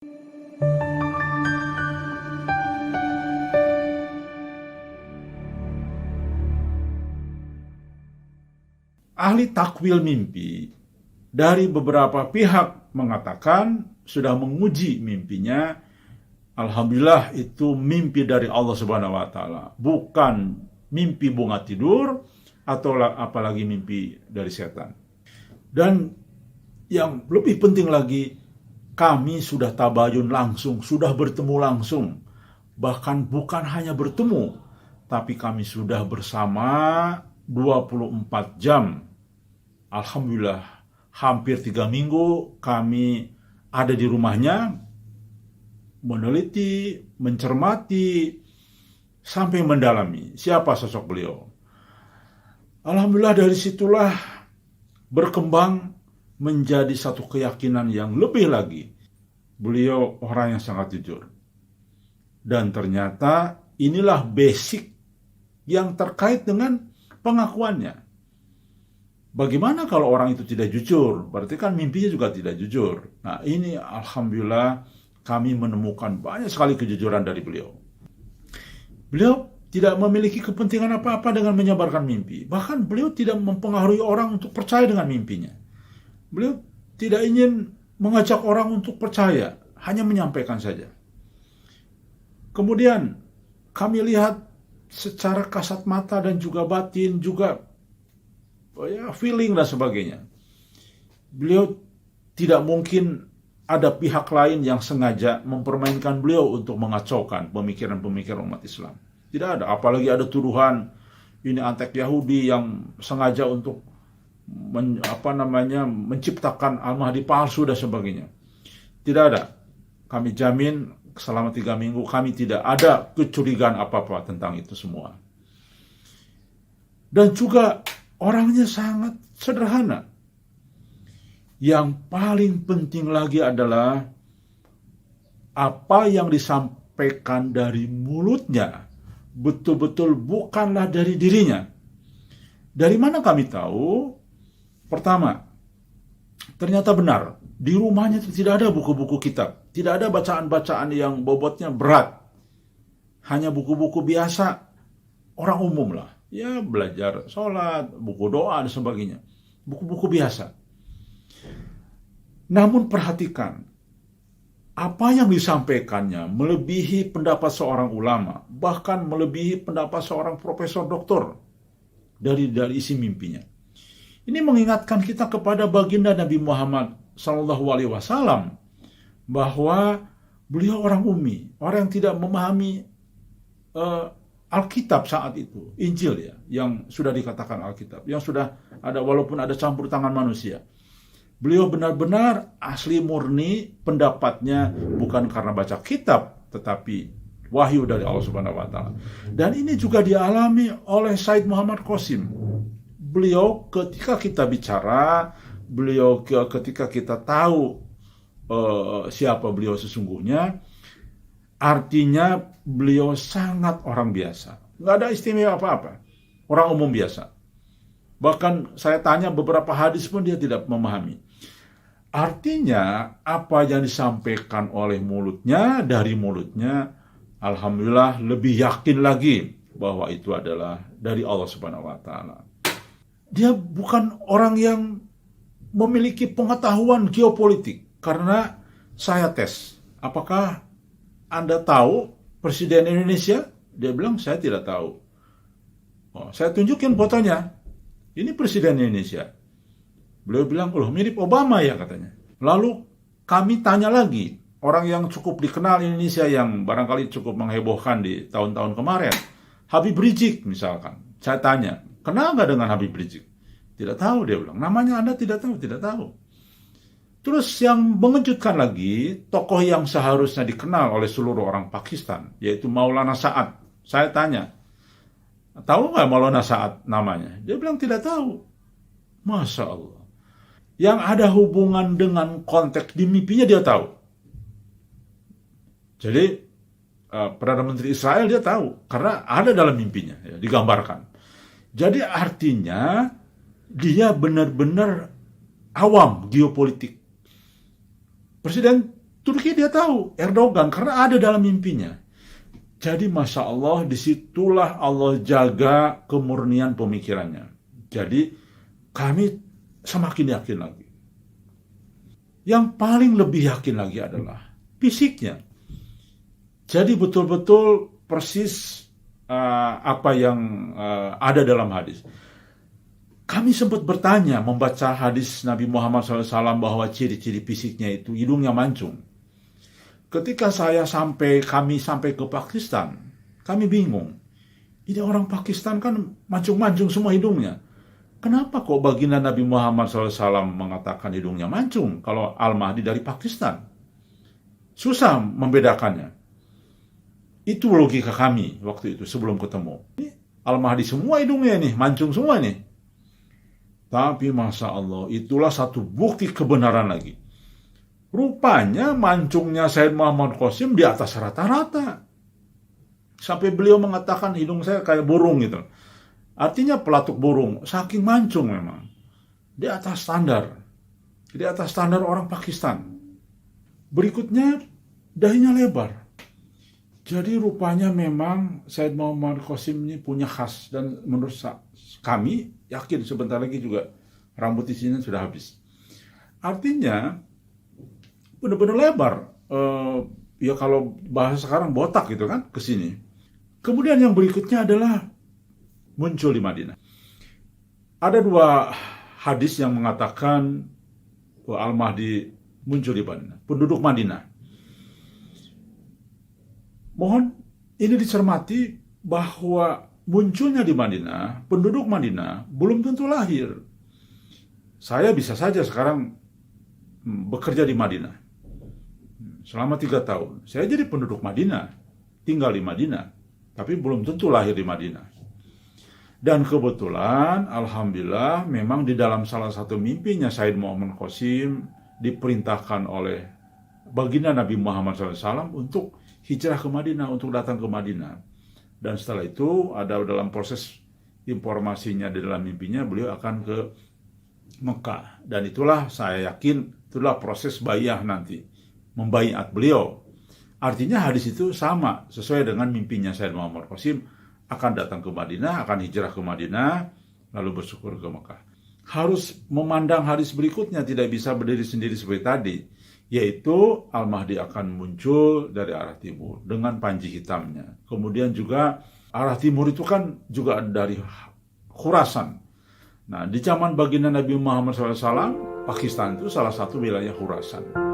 Ahli takwil mimpi dari beberapa pihak mengatakan sudah menguji mimpinya. Alhamdulillah itu mimpi dari Allah Subhanahu wa taala, bukan mimpi bunga tidur atau apalagi mimpi dari setan. Dan yang lebih penting lagi, kami sudah tabayun langsung, sudah bertemu langsung. Bahkan bukan hanya bertemu, tapi kami sudah bersama 24 jam. Alhamdulillah, hampir 3 minggu kami ada di rumahnya, meneliti, mencermati, sampai mendalami siapa sosok beliau. Alhamdulillah, dari situlah berkembang menjadi satu keyakinan yang lebih lagi. Beliau orang yang sangat jujur. Dan ternyata inilah basic yang terkait dengan pengakuannya. Bagaimana kalau orang itu tidak jujur? Berarti kan mimpinya juga tidak jujur. Nah, ini alhamdulillah kami menemukan banyak sekali kejujuran dari beliau. Beliau tidak memiliki kepentingan apa-apa dengan menyebarkan mimpi. Bahkan beliau tidak mempengaruhi orang untuk percaya dengan mimpinya. Beliau tidak ingin mengajak orang untuk percaya, hanya menyampaikan saja. Kemudian kami lihat secara kasat mata dan juga batin, juga feeling dan sebagainya. Beliau tidak mungkin ada pihak lain yang sengaja mempermainkan beliau untuk mengacaukan pemikiran-pemikiran umat Islam. Tidak ada, apalagi ada tuduhan ini antek Yahudi yang sengaja untuk menciptakan Al-Mahdi palsu dan sebagainya. Tidak ada. Kami jamin selama 3 minggu kami tidak ada kecurigaan apa-apa tentang itu semua. Dan juga orangnya sangat sederhana. Yang paling penting lagi adalah apa yang disampaikan dari mulutnya betul-betul bukanlah dari dirinya. Dari mana kami tahu? Pertama, ternyata benar, di rumahnya tidak ada buku-buku kitab, tidak ada bacaan-bacaan yang bobotnya berat. Hanya buku-buku biasa, orang umum lah. Ya, belajar sholat, buku doa, dan sebagainya. Buku-buku biasa. Namun perhatikan, apa yang disampaikannya melebihi pendapat seorang ulama, bahkan melebihi pendapat seorang profesor doktor dari isi mimpinya. Ini mengingatkan kita kepada baginda Nabi Muhammad SAW bahwa beliau orang ummi, orang yang tidak memahami Alkitab saat itu, Injil ya, yang sudah dikatakan Alkitab, yang sudah ada walaupun ada campur tangan manusia. Beliau benar-benar asli murni pendapatnya bukan karena baca kitab, tetapi wahyu dari Allah Subhanahu wa taala. Dan ini juga dialami oleh Said Muhammad Qasim. Beliau ketika kita bicara, beliau ketika kita tahu siapa beliau sesungguhnya, artinya beliau sangat orang biasa. Nggak ada istimewa apa-apa. Orang umum biasa. Bahkan saya tanya beberapa hadis pun dia tidak memahami. Artinya apa yang disampaikan oleh mulutnya, dari mulutnya, alhamdulillah lebih yakin lagi bahwa itu adalah dari Allah Subhanahu wa taala. Dia bukan orang yang memiliki pengetahuan geopolitik. Karena saya tes, apakah Anda tahu Presiden Indonesia? Dia bilang, saya tidak tahu. Saya tunjukin fotonya. Ini Presiden Indonesia. Beliau bilang, mirip Obama ya katanya. Lalu kami tanya lagi, orang yang cukup dikenal Indonesia yang barangkali cukup menghebohkan di tahun-tahun kemarin, Habib Rizik misalkan. Saya tanya, kenal nggak dengan Habib Rizik? Tidak tahu, dia bilang. Namanya Anda tidak tahu? Tidak tahu. Terus yang mengejutkan lagi, tokoh yang seharusnya dikenal oleh seluruh orang Pakistan, yaitu Maulana Sa'ad. Saya tanya, tahu nggak Maulana Sa'ad namanya? Dia bilang tidak tahu. Masya Allah. Yang ada hubungan dengan konteks di mimpinya dia tahu. Jadi Perdana Menteri Israel dia tahu, karena ada dalam mimpinya, ya, digambarkan. Jadi artinya dia benar-benar awam geopolitik. Presiden Turki dia tahu Erdogan karena ada dalam mimpinya. Jadi Masya Allah, disitulah Allah jaga kemurnian pemikirannya. Jadi kami semakin yakin lagi. Yang paling lebih yakin lagi adalah fisiknya. Jadi betul-betul persis apa yang ada dalam hadis. Kami sempat bertanya, membaca hadis Nabi Muhammad SAW bahwa ciri-ciri fisiknya itu hidungnya mancung. Ketika kami sampai ke Pakistan, kami bingung. Ini orang Pakistan kan mancung-mancung semua hidungnya. Kenapa kok baginda Nabi Muhammad SAW mengatakan hidungnya mancung kalau Al-Mahdi dari Pakistan? Susah membedakannya. Itu logika kami waktu itu sebelum ketemu. Ini Al-Mahdi semua hidungnya nih, mancung semua nih. Tapi Masya Allah, itulah satu bukti kebenaran lagi. Rupanya mancungnya Sayyid Muhammad Qasim di atas rata-rata. Sampai beliau mengatakan hidung saya kayak burung gitu. Artinya pelatuk burung, saking mancung memang. Di atas standar. Di atas standar orang Pakistan. Berikutnya, dahinya lebar. Jadi rupanya memang Sayyid Muhammad Qasim ini punya khas. Dan menurut kami, yakin sebentar lagi juga rambut di sini sudah habis. Artinya, benar-benar lebar. Ya kalau bahasa sekarang botak gitu kan, ke sini. Kemudian yang berikutnya adalah muncul di Madinah. Ada dua hadis yang mengatakan bahwa Al-Mahdi muncul di Madinah, penduduk Madinah. Mohon ini dicermati bahwa munculnya di Madinah, penduduk Madinah belum tentu lahir. Saya bisa saja sekarang bekerja di Madinah selama 3 tahun. Saya jadi penduduk Madinah, tinggal di Madinah, tapi belum tentu lahir di Madinah. Dan kebetulan, alhamdulillah, memang di dalam salah satu mimpinya Sayyid Muhammad Qasim diperintahkan oleh baginda Nabi Muhammad SAW untuk hijrah ke Madinah, untuk datang ke Madinah. Dan setelah itu ada dalam proses informasinya di dalam mimpinya beliau akan ke Mekah. Dan itulah saya yakin itulah proses baiyah nanti, membaiat beliau. Artinya hadis itu sama sesuai dengan mimpinya Sayyid Muhammad Qasim, akan datang ke Madinah, akan hijrah ke Madinah, lalu bersyukur ke Mekah. Harus memandang hadis berikutnya, tidak bisa berdiri sendiri seperti tadi, yaitu Al-Mahdi akan muncul dari arah timur dengan panji hitamnya. Kemudian juga arah timur itu kan juga dari Khurasan. Nah, di zaman baginda Nabi Muhammad SAW, Pakistan itu salah satu wilayah Khurasan.